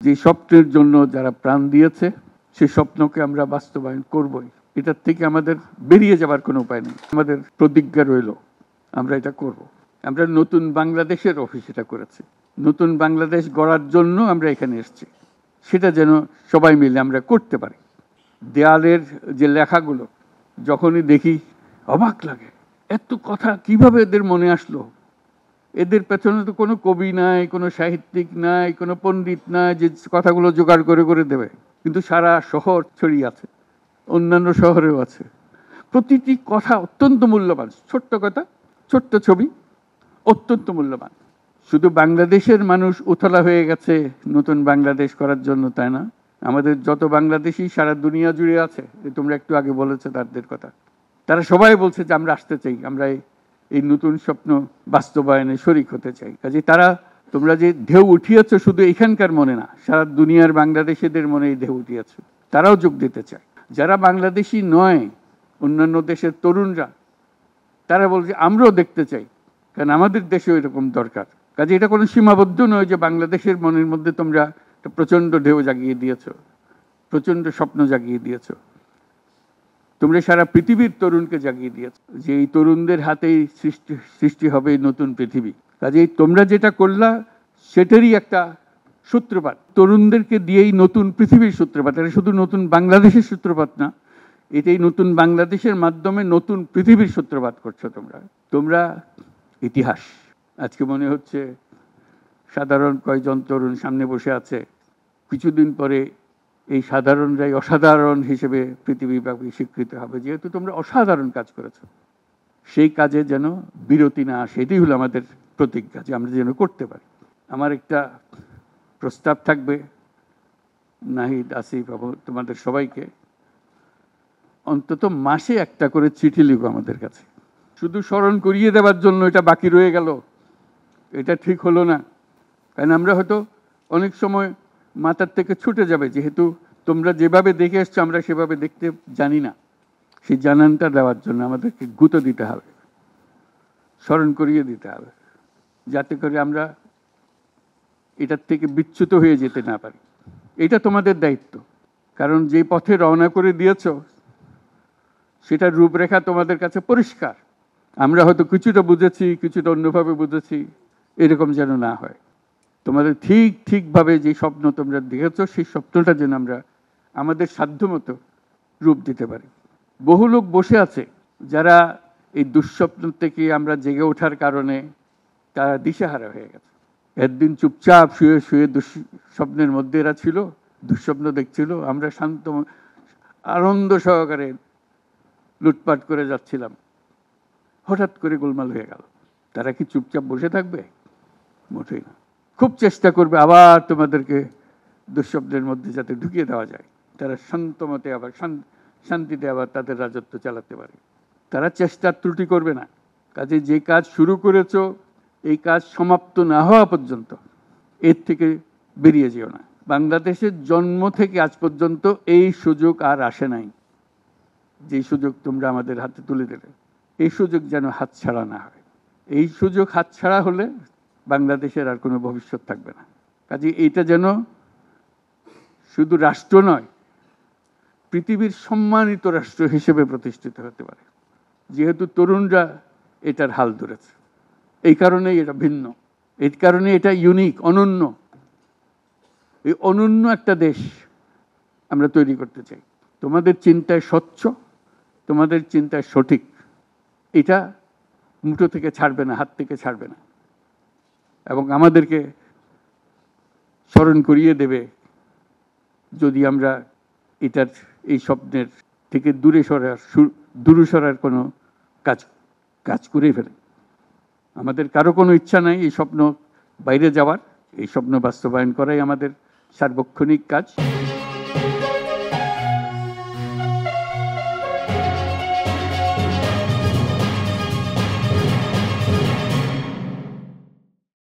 যে স্বপ্নের জন্য যারা প্রাণ দিয়েছে সেই স্বপ্নকে আমরা বাস্তবায়ন করবই। এটার থেকে আমাদের বেরিয়ে যাবার কোনো উপায় নেই। আমাদের প্রতিজ্ঞা রইল আমরা এটা করব। আমরা নতুন বাংলাদেশের অফিস এটা করেছি। নতুন বাংলাদেশ গড়ার জন্য আমরা এখানে এসেছি। সেটা যেন সবাই মিলে আমরা করতে পারি। দেয়ালের যে লেখাগুলো যখনই দেখি অবাক লাগে, এত কথা কিভাবে এদের মনে আসলো। এদের পেছনে তো কোনো কবি নাই, কোনো সাহিত্যিক নাই, কোনো পণ্ডিত নাই যে কথাগুলো জোগাড় করে করে দেবে। কিন্তু সারা শহর ছড়িয়ে আছে, অন্যান্য শহরেও আছে। প্রতিটি কথা অত্যন্ত মূল্যবান। ছোট্ট কথা, ছোট্ট ছবি, অত্যন্ত মূল্যবান। শুধু বাংলাদেশের মানুষ উতলা হয়ে গেছে নতুন বাংলাদেশ করার জন্য, তাই না? আমাদের যত বাংলাদেশি সারা দুনিয়া জুড়ে আছে, তোমরা একটু আগে বলেছো তাদের কথা, তারা সবাই বলছে যে আমরা আসতে চাই, আমরা এই নতুন স্বপ্ন বাস্তবায়নে শরিক হতে চাই। কাজে তারা, তোমরা যে ঢেউ উঠিয়েছ শুধু এখানকার মনে না, সারা দুনিয়ার বাংলাদেশিদের মনে এই ঢেউ উঠিয়েছ, তারাও যোগ দিতে চায়। যারা বাংলাদেশি নয়, অন্যান্য দেশের তরুণরা, তারা বলছে আমরাও দেখতে চাই, কারণ আমাদের দেশেও এরকম দরকার। কাজে এটা কোনো সীমাবদ্ধ নয় যে বাংলাদেশের মনের মধ্যে তোমরা একটা প্রচণ্ড ঢেউ জাগিয়ে দিয়েছ, প্রচণ্ড স্বপ্ন জাগিয়ে দিয়েছ। তোমরা সারা পৃথিবীর তরুণকে জাগিয়ে দিয়েছ যে এই তরুণদের হাতেই সৃষ্টি হবে নতুন পৃথিবী। কাজেই তোমরা যেটা করলা সেটারই একটা সূত্রপাত, তরুণদেরকে দিয়েই নতুন পৃথিবীর সূত্রপাত। এটা শুধু নতুন বাংলাদেশের সূত্রপাত না, এটাই নতুন বাংলাদেশের মাধ্যমে নতুন পৃথিবীর সূত্রপাত করছো তোমরা। তোমরা ইতিহাস। আজকে মনে হচ্ছে সাধারণ কয়েকজন তরুণ সামনে বসে আছে, কিছুদিন পরে এই সাধারণরাই অসাধারণ হিসেবে পৃথিবীব্যাপী স্বীকৃত হবে, যেহেতু তোমরা অসাধারণ কাজ করেছো। সেই কাজে যেন বিরতি না আসে, এটাই হলো আমাদের প্রতিজ্ঞা, যে আমরা যেন করতে পারি। আমার একটা প্রস্তাব থাকবে, নাহিদ, আসিফ, তোমাদের সবাইকে অন্তত মাসে একটা করে চিঠি লিখো আমাদের কাছে। শুধু স্মরণ করিয়ে দেওয়ার জন্য এটা বাকি রয়ে গেল, এটা ঠিক হলো না। কারণ আমরা হয়তো অনেক সময় মাথার থেকে ছুটে যাবে, যেহেতু তোমরা যেভাবে দেখে এসছো আমরা সেভাবে দেখতে জানি না। সেই জানানটা দেওয়ার জন্য আমাদেরকে গুঁতো দিতে হবে, স্মরণ করিয়ে দিতে হবে, যাতে করে আমরা এটার থেকে বিচ্যুত হয়ে যেতে না পারি। এটা তোমাদের দায়িত্ব, কারণ যে পথে রওনা করে দিয়েছ সেটার রূপরেখা তোমাদের কাছে পরিষ্কার। আমরা হয়তো কিছুটা বুঝেছি, কিছুটা অন্যভাবে বুঝেছি, এরকম যেন না হয়। তোমাদের ঠিকভাবে যে স্বপ্ন তোমরা দেখেছ সেই স্বপ্নটা যেন আমরা আমাদের সাধ্যমতো রূপ দিতে পারি। বহু লোক বসে আছে যারা এই দুঃস্বপ্ন থেকে আমরা জেগে ওঠার কারণে তারা দিশেহারা হয়ে গেছে। একদিন চুপচাপ শুয়ে শুয়ে দুঃস্বপ্নের মধ্যে এরা ছিল, দুঃস্বপ্ন দেখছিল, আমরা শান্ত আনন্দ সহকারে লুটপাট করে যাচ্ছিলাম, হঠাৎ করে গোলমাল হয়ে গেল। তারা কি চুপচাপ বসে থাকবে? মোটেই না। খুব চেষ্টা করবে আবার তোমাদেরকে দুঃস্বপ্নের মধ্যে যাতে ঢুকিয়ে দেওয়া যায়, তারা শান্তমতে আবার শান্তিতে আবার তাদের রাজত্ব চালাতে পারে। তারা চেষ্টার ত্রুটি করবে না। কাজে যে কাজ শুরু করেছো এই কাজ সমাপ্ত না হওয়া পর্যন্ত এর থেকে বেরিয়ে যেও না। বাংলাদেশের জন্ম থেকে আজ পর্যন্ত এই সুযোগ আর আসে নাই, যে সুযোগ তোমরা আমাদের হাতে তুলে দিলে। এই সুযোগ যেন হাতছাড়া না হয়। এই সুযোগ হাতছাড়া হলে বাংলাদেশের আর কোনো ভবিষ্যৎ থাকবে না। কাজে এইটা যেন শুধু রাষ্ট্র নয়, পৃথিবীর সম্মানিত রাষ্ট্র হিসেবে প্রতিষ্ঠিত হতে পারে, যেহেতু তরুণরা এটার হাল ধরেছে। এই কারণেই এটা ভিন্ন, এই কারণে এটা ইউনিক, অনন্য। এই অনন্য একটা দেশ আমরা তৈরি করতে চাই। তোমাদের চিন্তায় স্বচ্ছ, তোমাদের চিন্তায় সঠিক, এটা মুঠো থেকে ছাড়বে না, হাত থেকে ছাড়বে না, এবং আমাদেরকে স্মরণ করিয়ে দেবে যদি আমরা এটার এই স্বপ্নের থেকে দূরে সরার কোনো কাজ করে ফেলে। আমাদের কারো কোনো ইচ্ছা নাই এই স্বপ্ন বাইরে যাওয়ার, এই স্বপ্ন বাস্তবায়ন করাই আমাদের সার্বক্ষণিক কাজ।